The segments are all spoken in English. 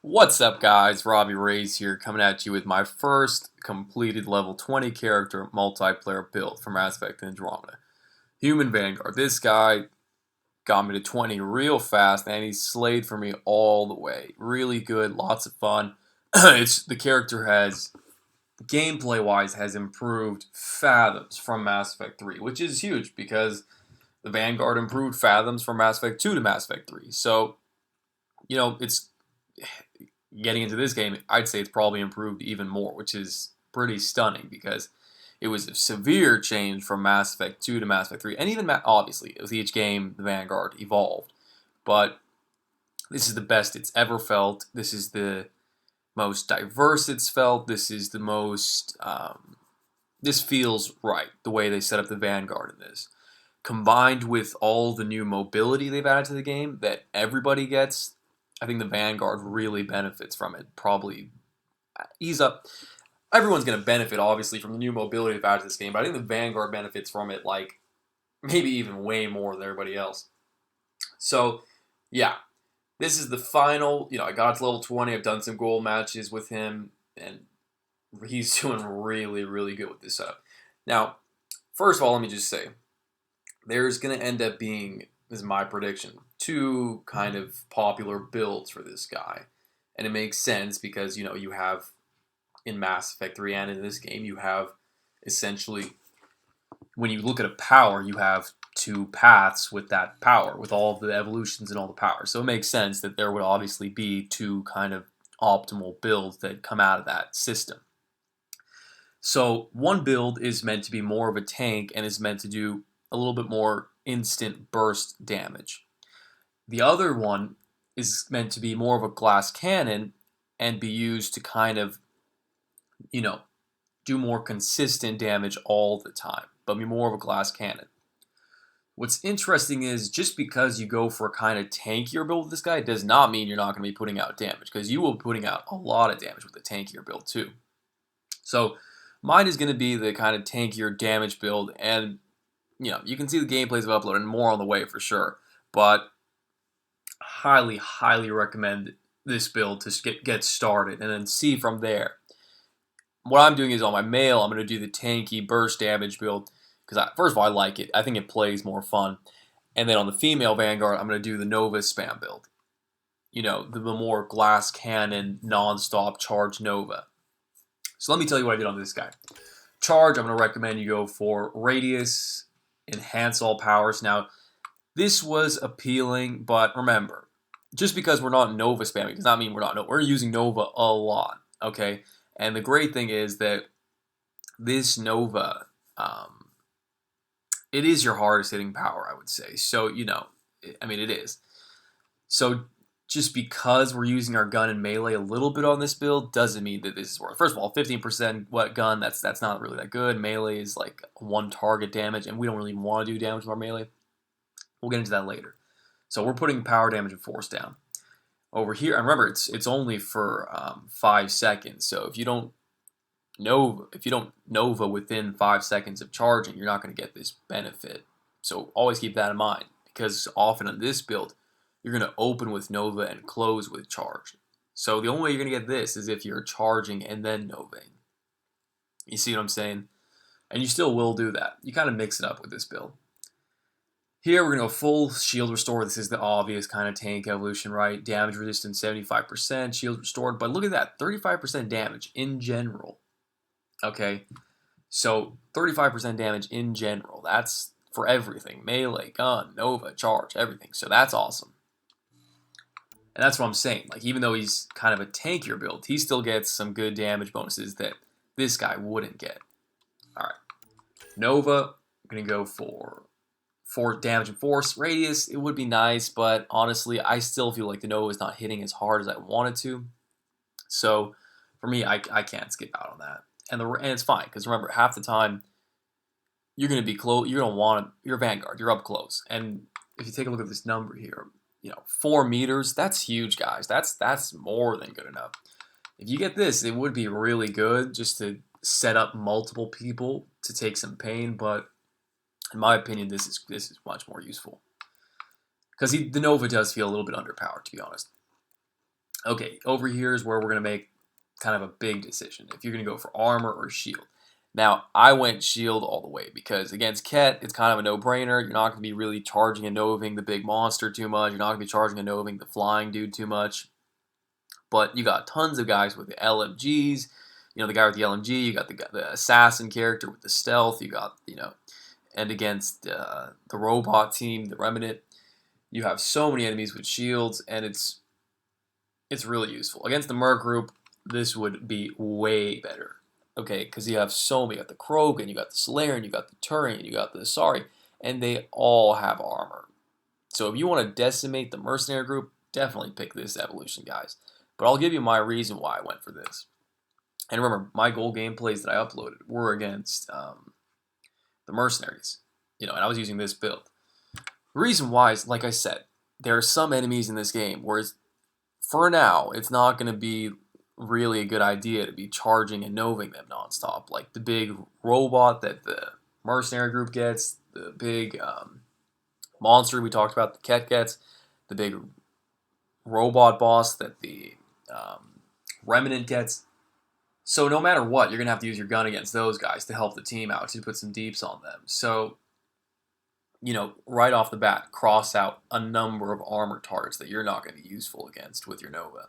What's up, guys? Robbie Ray's here, coming at you with my first completed level 20 character multiplayer build for Mass Effect Andromeda. Human Vanguard. This guy got me to 20 real fast, and he slayed for me all the way. Really good, lots of fun. The character has, gameplay-wise, has improved fathoms from Mass Effect 3, which is huge because the Vanguard improved fathoms from Mass Effect 2 to Mass Effect 3. So, it's getting into this game, I'd say it's probably improved even more, which is pretty stunning because it was a severe change from Mass Effect 2 to Mass Effect 3. And even, obviously, with each game, the Vanguard evolved. But this is the best it's ever felt. This is the most diverse it's felt. This is the most... this feels right, the way they set up the Vanguard in this. Combined with all the new mobility they've added to the game that everybody gets, I think the Vanguard really benefits from it. Probably ease up. Everyone's going to benefit, obviously, from the new mobility they've added to this game, but I think the Vanguard benefits from it, like, maybe even way more than everybody else. So, yeah. This is the final, I got to level 20. I've done some gold matches with him, and he's doing really, really good with this setup. Now, first of all, let me just say, there's going to end up being, this is my prediction, two kind of popular builds for this guy. And it makes sense because, you have, in Mass Effect 3 and in this game, you have essentially, when you look at a power, you have two paths with that power, with all of the evolutions and all the power. So it makes sense that there would obviously be two kind of optimal builds that come out of that system. So one build is meant to be more of a tank and is meant to do a little bit more instant burst damage. The other one is meant to be more of a glass cannon and be used to kind of, do more consistent damage all the time, but be more of a glass cannon. What's interesting is just because you go for a kind of tankier build with this guy does not mean you're not going to be putting out damage, because you will be putting out a lot of damage with a tankier build too. So mine is going to be the kind of tankier damage build, and you can see the gameplays I've uploaded, and more on the way for sure, but highly, highly recommend this build to get started and then see from there. What I'm doing is on my male, I'm going to do the tanky burst damage build because, first of all, I like it. I think it plays more fun. And then on the female Vanguard, I'm going to do the Nova spam build. The more glass cannon, non-stop charge Nova. So let me tell you what I did on this guy. Charge, I'm going to recommend you go for Radius, Enhance all powers. Now, this was appealing, but remember, just because we're not Nova spamming does not mean we're not Nova. We're using Nova a lot, okay? And the great thing is that this Nova, it is your hardest hitting power, I would say. So, it is. So, just because we're using our gun and melee a little bit on this build doesn't mean that this is worth. First of all, 15% what gun, that's not really that good. Melee is like one target damage, and we don't really want to do damage with our melee. We'll get into that later. So we're putting power damage and force down. Over here, and remember, it's only for 5 seconds. So if you don't Nova within 5 seconds of charging, you're not going to get this benefit. So always keep that in mind, because often on this build, you're going to open with Nova and close with charge. So the only way you're going to get this is if you're charging and then Novaing. You see what I'm saying? And you still will do that. You kind of mix it up with this build. Here we're going to go full shield restore. This is the obvious kind of tank evolution, right? Damage resistance 75%, shield restored. But look at that, 35% damage in general. Okay, so 35% damage in general. That's for everything. Melee, gun, Nova, charge, everything. So that's awesome. And that's what I'm saying. Like, even though he's kind of a tankier build, he still gets some good damage bonuses that this guy wouldn't get. All right, Nova, I'm going to go for damage and force. Radius, it would be nice, but honestly, I still feel like the Nova is not hitting as hard as I wanted to. So, for me, I can't skip out on that. And it's fine, because remember, half the time, you're going to be close. You're going to want your Vanguard. You're up close. And if you take a look at this number here, 4 meters, that's huge, guys. That's more than good enough. If you get this, it would be really good just to set up multiple people to take some pain, but in my opinion, this is much more useful. Because the Nova does feel a little bit underpowered, to be honest. Okay, over here is where we're going to make kind of a big decision. If you're going to go for armor or shield. Now, I went shield all the way because against Ket, it's kind of a no-brainer. You're not going to be really charging and noving the big monster too much. You're not going to be charging and noving the flying dude too much. But you got tons of guys with the LMGs. You know, the guy with the LMG. You got the assassin character with the stealth. You got, and against the robot team, the Remnant, you have so many enemies with shields, and it's really useful. Against the Merc group, this would be way better. Okay, because you have so many. You got the Krogan, you got the Solarian, you got the Turian, you got the Asari, and they all have armor. So if you want to decimate the Mercenary group, definitely pick this evolution, guys. But I'll give you my reason why I went for this. And remember, my gold gameplays that I uploaded were against the Mercenaries. And I was using this build. The reason why is, like I said, there are some enemies in this game where for now, it's not going to be really a good idea to be charging and noving them nonstop. Like the big robot that the mercenary group gets, the big monster we talked about, the Ket gets, the big robot boss that the Remnant gets. So no matter what, you're going to have to use your gun against those guys to help the team out, to put some deeps on them. So, right off the bat, cross out a number of armor targets that you're not going to be useful against with your Nova.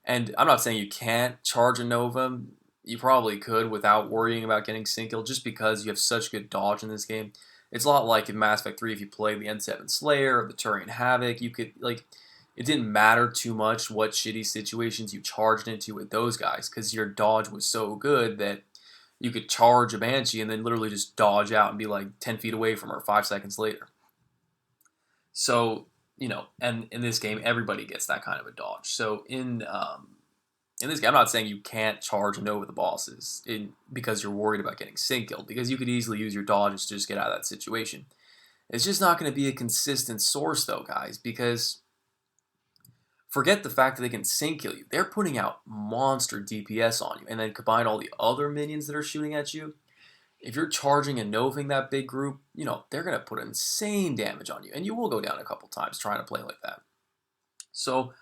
And I'm not saying you can't charge a Nova. You probably could without worrying about getting sync kill, just because you have such good dodge in this game. It's a lot like in Mass Effect 3, if you play the N7 Slayer or the Turian Havoc, you could, it didn't matter too much what shitty situations you charged into with those guys, because your dodge was so good that you could charge a Banshee and then literally just dodge out and be like 10 feet away from her 5 seconds later. So, and in this game, everybody gets that kind of a dodge. So in this game, I'm not saying you can't charge and over the bosses because you're worried about getting sync killed, because you could easily use your dodges to just get out of that situation. It's just not going to be a consistent source, though, guys, because forget the fact that they can sync kill you. They're putting out monster DPS on you, and then combine all the other minions that are shooting at you. If you're charging and noving that big group, they're going to put insane damage on you, and you will go down a couple times trying to play like that. So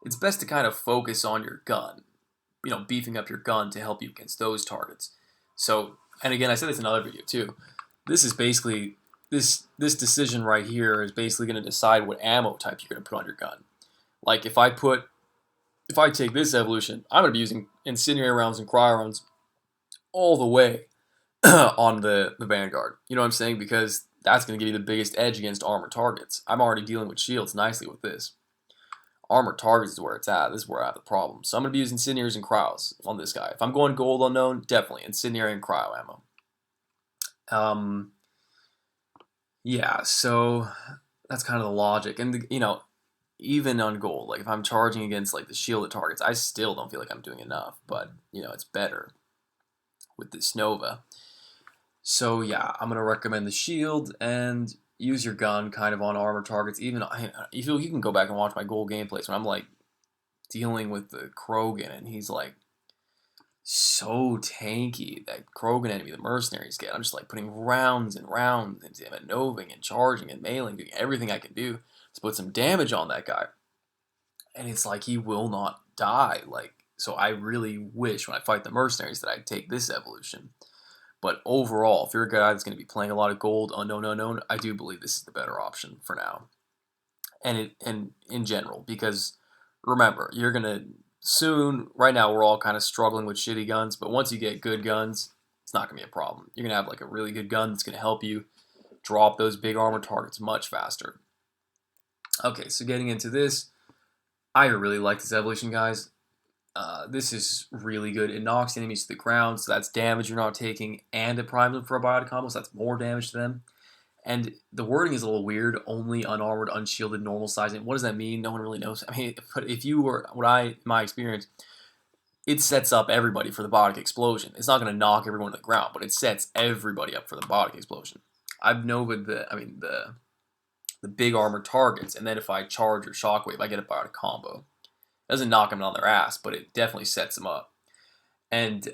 it's best to kind of focus on your gun, beefing up your gun to help you against those targets. So, and again, I said this in another video too. This is basically, this decision right here is basically going to decide what ammo type you're going to put on your gun. Like if I take this evolution, I'm going to be using incendiary rounds and cryo rounds all the way on the Vanguard. You know what I'm saying? Because that's going to give you the biggest edge against armor targets. I'm already dealing with shields nicely with this. Armor targets is where it's at. This is where I have the problem. So I'm going to be using incendiaries and cryos on this guy. If I'm going gold unknown, definitely incendiary and cryo ammo. Yeah, so that's kind of the logic. And, even on gold, like if I'm charging against like the shielded targets, I still don't feel like I'm doing enough. But, it's better with this Nova. So yeah, I'm gonna recommend the shield and use your gun kind of on armor targets. Even you can go back and watch my gold gameplays when I'm like dealing with the Krogan and he's like so tanky, that Krogan enemy the mercenaries get. I'm just like putting rounds and rounds into him and noving and charging and mailing, doing everything I can do to put some damage on that guy. And it's like he will not die. So I really wish when I fight the mercenaries that I'd take this evolution. But overall, if you're a guy that's going to be playing a lot of gold, unknown, I do believe this is the better option for now. And in general, because remember, you're going to soon, right now we're all kind of struggling with shitty guns, but once you get good guns, it's not going to be a problem. You're going to have like a really good gun that's going to help you drop those big armor targets much faster. Okay, so getting into this, I really like this evolution, guys. This is really good. It knocks enemies to the ground, so that's damage you're not taking, and it primes them for a biotic combo, so that's more damage to them. And the wording is a little weird. Only unarmored, unshielded, normal sizing. What does that mean? No one really knows. I mean, if you were, in my experience, it sets up everybody for the biotic explosion. It's not going to knock everyone to the ground, but it sets everybody up for the biotic explosion. I've noted the big armor targets, and then if I charge or shockwave, I get a biotic combo. It doesn't knock them on their ass, but it definitely sets them up. And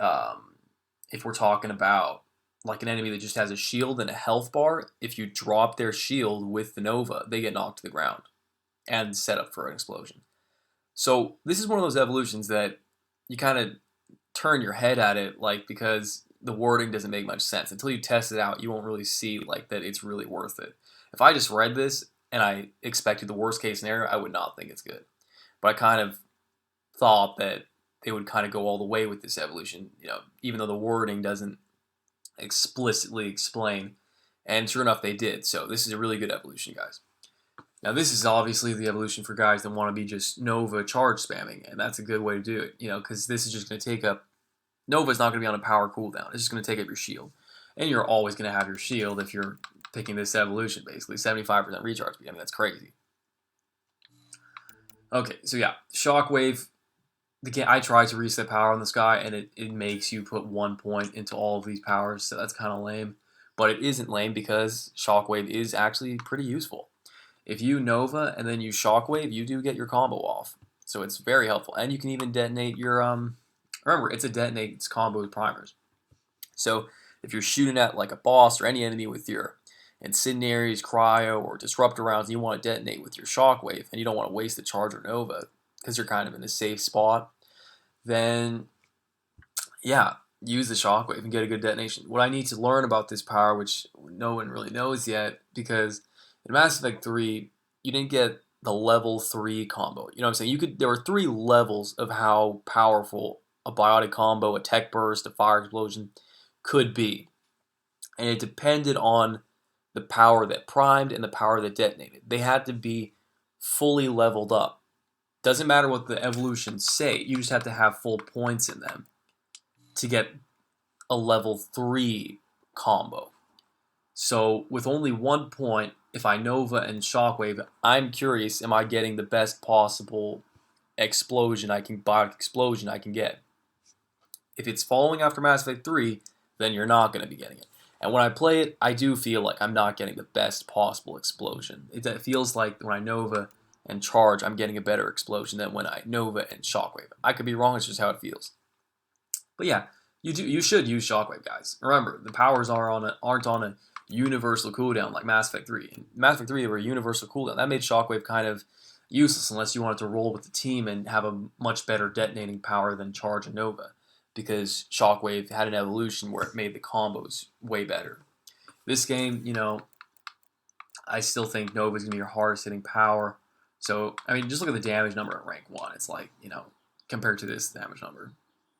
if we're talking about like an enemy that just has a shield and a health bar, if you drop their shield with the Nova, they get knocked to the ground and set up for an explosion. So this is one of those evolutions that you kind of turn your head at it, like, because the wording doesn't make much sense. Until you test it out, you won't really see like that it's really worth it. If I just read this and I expected the worst case scenario, I would not think it's good. But I kind of thought that they would kind of go all the way with this evolution, even though the wording doesn't explicitly explain. And sure enough, they did. So this is a really good evolution, guys. Now, this is obviously the evolution for guys that want to be just Nova charge spamming, and that's a good way to do it, because this is just going to take up, Nova's not going to be on a power cooldown. It's just going to take up your shield. And you're always going to have your shield if you're picking this evolution, basically. 75% recharge speed. I mean, that's crazy. Okay, so yeah, Shockwave. I tried to reset power on this guy, and it makes you put 1 point into all of these powers, so that's kind of lame. But it isn't lame because Shockwave is actually pretty useful. If you Nova and then you Shockwave, you do get your combo off. So it's very helpful. And you can even detonate your, remember, it's a detonate, it's combo with primers. So if you're shooting at like a boss or any enemy with your Incendiaries, Cryo, or Disruptor rounds, and you want to detonate with your Shockwave, and you don't want to waste the charge or Nova, because you're kind of in a safe spot, then, yeah, use the Shockwave and get a good detonation. What I need to learn about this power, which no one really knows yet, because in Mass Effect 3, you didn't get the level 3 combo. You know what I'm saying? There were 3 levels of how powerful a biotic combo, a tech burst, a fire explosion could be. And it depended on the power that primed and the power that detonated. They had to be fully leveled up. Doesn't matter what the evolutions say, you just have to have full points in them to get a level 3 combo. So with only 1 point, if I Nova and Shockwave, I'm curious, am I getting the best possible biotic explosion I can get? If it's following after Mass Effect 3, then you're not going to be getting it. And when I play it, I do feel like I'm not getting the best possible explosion. It feels like when I Nova and charge, I'm getting a better explosion than when I Nova and Shockwave. I could be wrong, it's just how it feels. But yeah, you should use Shockwave, guys. Remember, the powers aren't on a universal cooldown like Mass Effect 3. In Mass Effect 3, they were a universal cooldown. That made Shockwave kind of useless unless you wanted to roll with the team and have a much better detonating power than Charge and Nova, because Shockwave had an evolution where it made the combos way better. This game, I still think Nova is going to be your hardest hitting power. So, I mean, just look at the damage number at rank 1. It's like, compared to this damage number.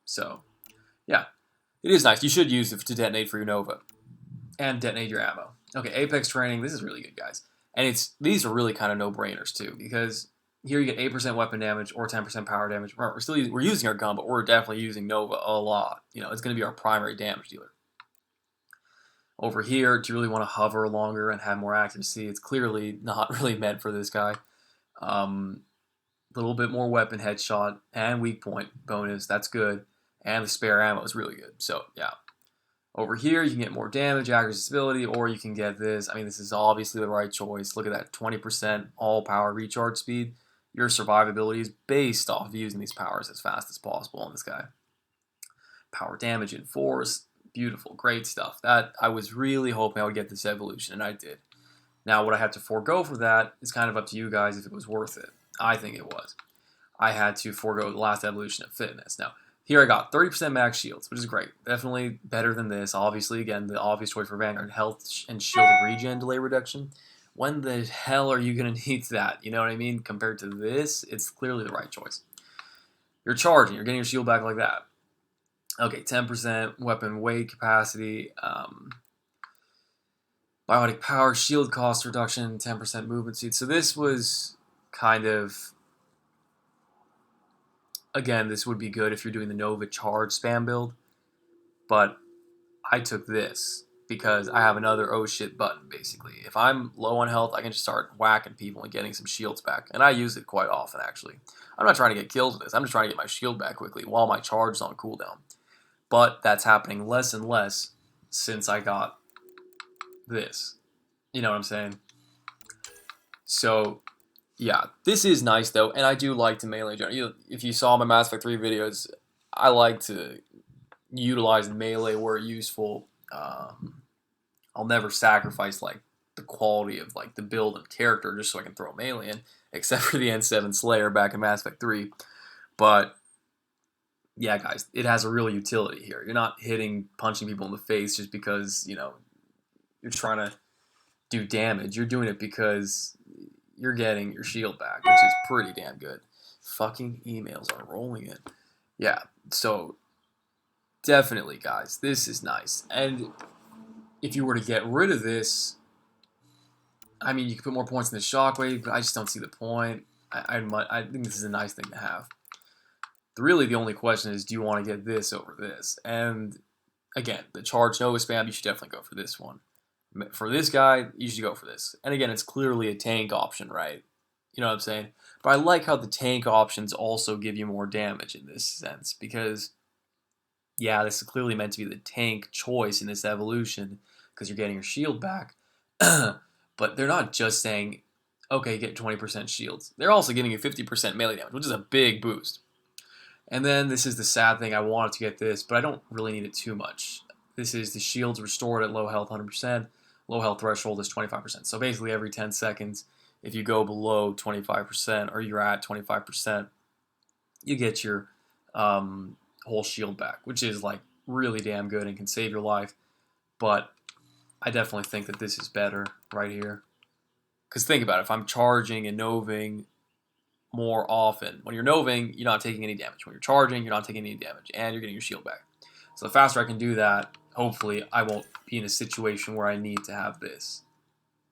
So, yeah, it is nice. You should use it to detonate for your Nova and detonate your ammo. Okay, Apex training. This is really good, guys. And these are really kind of no-brainers, too, because here you get 8% weapon damage or 10% power damage. Remember, we're using our gun, but we're definitely using Nova a lot. It's going to be our primary damage dealer. Over here, do you really want to hover longer and have more accuracy? It's clearly not really meant for this guy. A little bit more weapon headshot and weak point bonus. That's good. And the spare ammo is really good. So, yeah. Over here, you can get more damage, accuracy, stability, or you can get this. I mean, this is obviously the right choice. Look at that, 20% all-power recharge speed. Your survivability is based off of using these powers as fast as possible on this guy. Power damage and force. Beautiful, great stuff. That I was really hoping I would get this evolution, and I did. Now, what I had to forego for that is kind of up to you guys if it was worth it. I think it was. I had to forego the last evolution of fitness. Now, here I got 30% max shields, which is great. Definitely better than this. Obviously, again, the obvious choice for Vanguard, health and shield regen delay reduction. When the hell are you going to need that? You know what I mean? Compared to this, it's clearly the right choice. You're charging. You're getting your shield back like that. Okay, 10% weapon weight capacity. Biotic power, shield cost reduction, 10% movement speed. So this was kind of... Again, this would be good if you're doing the Nova charge spam build. But I took this because I have another oh shit button, basically. If I'm low on health, I can just start whacking people and getting some shields back. And I use it quite often, actually. I'm not trying to get kills with this. I'm just trying to get my shield back quickly while my charge is on cooldown. But that's happening less and less since I got this. You know what I'm saying? So, yeah. This is nice, though. And I do like to melee generate. If you saw my Mass Effect 3 videos, I like to utilize melee where useful. I'll never sacrifice, like, the quality of like the build and character just so I can throw melee in, except for the N7 Slayer back in Mass Effect 3. But yeah, guys, it has a real utility here. You're not punching people in the face just because, you're trying to do damage. You're doing it because you're getting your shield back, which is pretty damn good. Fucking emails are rolling in. Yeah, so definitely, guys, this is nice. And if you were to get rid of this, I mean, you could put more points in the shockwave, but I just don't see the point. I think this is a nice thing to have. Really, the only question is, do you want to get this over this? And again, the charge Nova spam, you should definitely go for this one. For this guy, you should go for this. And again, it's clearly a tank option, right? You know what I'm saying? But I like how the tank options also give you more damage in this sense, because, yeah, this is clearly meant to be the tank choice in this evolution, because you're getting your shield back. But they're not just saying, okay, get 20% shields. They're also giving you 50% melee damage, which is a big boost. And then this is the sad thing. I wanted to get this, but I don't really need it too much. This is the shields restored at low health 100%. Low health threshold is 25%. So basically every 10 seconds, if you go below 25% or you're at 25%, you get your whole shield back, which is like really damn good and can save your life. But I definitely think that this is better right here. Because think about it, if I'm charging and noving more often, when you're noving, you're not taking any damage. When you're charging, you're not taking any damage, and you're getting your shield back. So the faster I can do that, hopefully I won't be in a situation where I need to have this.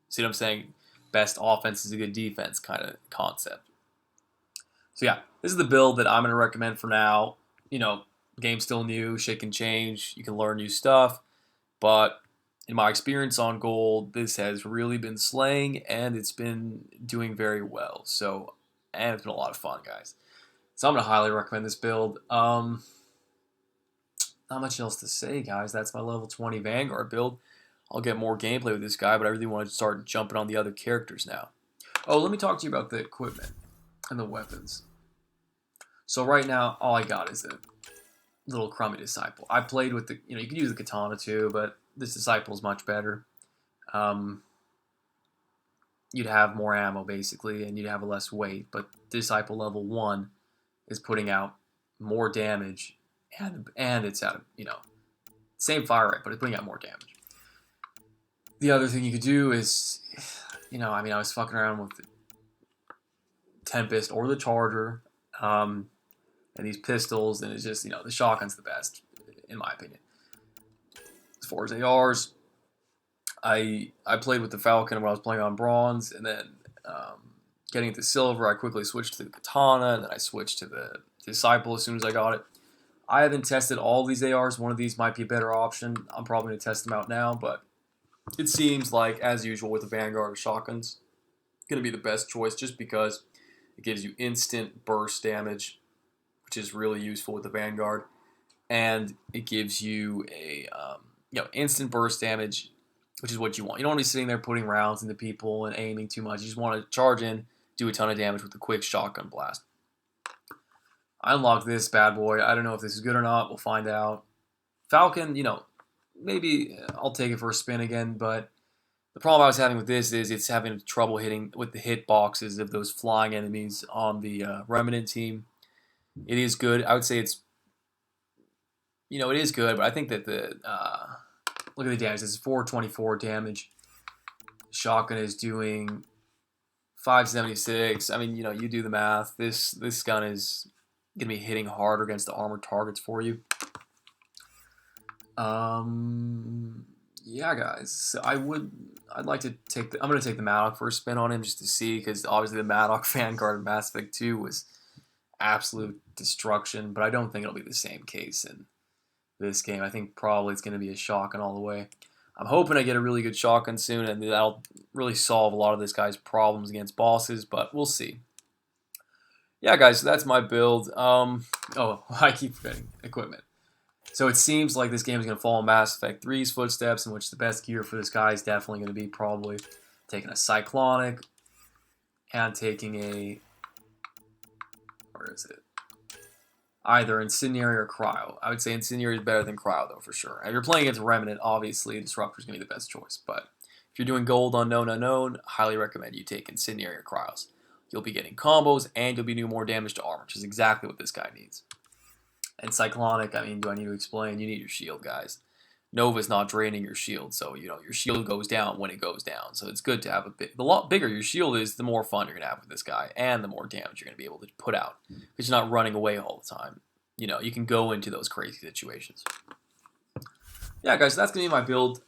See what I'm saying? Best offense is a good defense kind of concept. So yeah, this is the build that I'm going to recommend for now. Game's still new, shit can change, you can learn new stuff, but in my experience on gold, this has really been slaying, and it's been doing very well. So, and it's been a lot of fun, guys. So I'm going to highly recommend this build. Not much else to say, guys. That's my level 20 Vanguard build. I'll get more gameplay with this guy, but I really want to start jumping on the other characters now. Oh, let me talk to you about the equipment and the weapons. So right now, all I got is a little crummy disciple. I played with the, you can use the katana too, but this disciple is much better. You'd have more ammo basically, and you'd have a less weight. But disciple level 1 is putting out more damage, and it's at same fire rate, but it's putting out more damage. The other thing you could do is, I was fucking around with the Tempest or the Charger, and these pistols, and it's just, the shotgun's the best, in my opinion. As far as ARs, I played with the Falcon when I was playing on Bronze, and then getting to Silver, I quickly switched to the Katana, and then I switched to the Disciple as soon as I got it. I haven't tested all these ARs. One of these might be a better option. I'm probably going to test them out now, but it seems like, as usual with the Vanguard or shotguns, going to be the best choice just because it gives you instant burst damage, which is really useful with the Vanguard, and it gives you a instant burst damage, which is what you want. You don't want to be sitting there putting rounds into people and aiming too much. You just want to charge in, do a ton of damage with a quick shotgun blast. I unlocked this bad boy. I don't know if this is good or not. We'll find out. Falcon, maybe I'll take it for a spin again, but the problem I was having with this is it's having trouble hitting with the hit boxes of those flying enemies on the Remnant team. It is good. I would say it's, it is good, but I think that the, look at the damage. This is 424 damage. Shotgun is doing 576. I mean, you do the math. This gun is going to be hitting harder against the armored targets for you. Yeah, guys. So I'm going to take the Maddock for a spin on him just to see, because obviously the Maddock Vanguard in Mass Effect 2 was absolute destruction, but I don't think it'll be the same case in this game. I think probably it's going to be a shotgun all the way. I'm hoping I get a really good shotgun soon, and that'll really solve a lot of this guy's problems against bosses, but we'll see. Yeah, guys, so that's my build. I keep forgetting equipment. So it seems like this game is going to follow Mass Effect 3's footsteps, in which the best gear for this guy is definitely going to be probably taking a Cyclonic and taking a, where is it? Either Incendiary or Cryo. I would say Incendiary is better than Cryo, though, for sure. If you're playing against Remnant, obviously Disruptor is going to be the best choice. But If you're doing gold unknown, highly recommend you take Incendiary or Cryos. You'll be getting combos and you'll be doing more damage to armor, which is exactly what this guy needs. And Cyclonic, I mean, do I need to explain? You need your shield, guys. Nova's not draining your shield, so your shield goes down when it goes down. So it's good to have the lot bigger your shield is, the more fun you're gonna have with this guy, and the more damage you're gonna be able to put out because you're not running away all the time. You can go into those crazy situations. Yeah, guys, that's gonna be my build.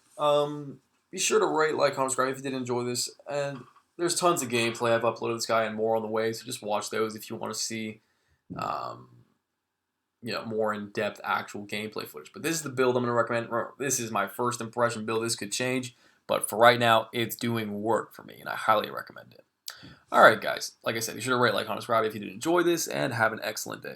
Be sure to rate, like, comment, subscribe if you did enjoy this, and there's tons of gameplay I've uploaded this guy and more on the way. So just watch those if you want to see. More in-depth actual gameplay footage. But this is the build I'm going to recommend. This is my first impression build. This could change, but for right now, it's doing work for me, and I highly recommend it. All right, guys. Like I said, be sure to rate, like, comment, subscribe if you did enjoy this, and have an excellent day.